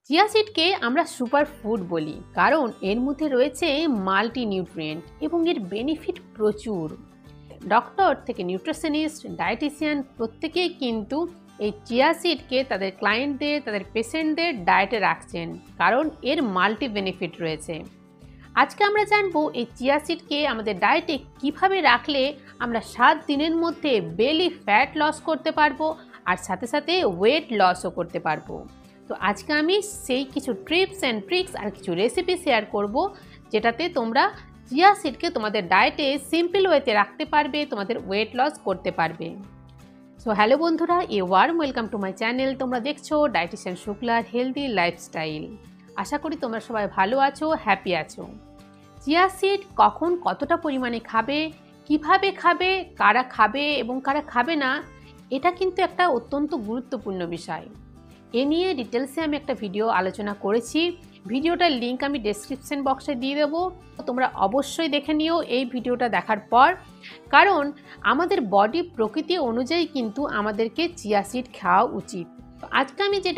Chia সিডকে আমরা super food বলি কারণ এর মধ্যে রয়েছে মাল্টি নিউট্রিয়েন্ট এবং এর বেনিফিট প্রচুর। ডক্টর থেকে নিউট্রিশনিস্ট, ডায়েটিশিয়ান প্রত্যেকেই কিন্তু এই চিয়া সিডকে তাদের ক্লায়েন্টদের, তাদের পেশেন্টদের ডায়েটে রাখছেন কারণ এর মাল্টি বেনিফিট রয়েছে। আজকে আমরা জানবো এই চিয়া সিডকে আমাদের ডায়েটে কিভাবে রাখলে আমরা 7 দিনের মধ্যে বেলি ফ্যাট লস করতে পারবো আর সাথে সাথে ওয়েট লসও করতে পারবো। তো আজকে আমি সেই কিছু টিপস অ্যান্ড ট্রিক্স আর কিছু রেসিপি শেয়ার করব যেটাতে তোমরা চিয়া সিডকে তোমাদের ডায়েটে সিম্পল ওয়েতে রাখতে পারবে, তোমাদের ওয়েট লস করতে পারবে। সো হ্যালো বন্ধুরা, warm welcome to my channel. তোমরা দেখছো ডায়েটিশিয়ান শুক্লার হেলদি লাইফস্টাইল। আশা করি তোমরা সবাই ভালো আছো, হ্যাপি আছো। চিয়া সিড কখন কতটা পরিমাণে খাবে, কিভাবে খাবে, কারা খাবে এবং কারা খাবে না, এটা কিন্তু একটা অত্যন্ত গুরুত্বপূর্ণ বিষয়। এ নিয়ে ডিটেলসে আমি একটা ভিডিও আলোচনা করেছি। ভিডিওটার লিঙ্ক আমি ডেসক্রিপশন বক্সে দিয়ে দেবো, তোমরা অবশ্যই দেখে নিও এই ভিডিওটা দেখার পর। কারণ আমাদের বডি প্রকৃতি অনুযায়ী কিন্তু আমাদেরকে চিয়া সিড খাওয়া উচিত। আজকে আমি যে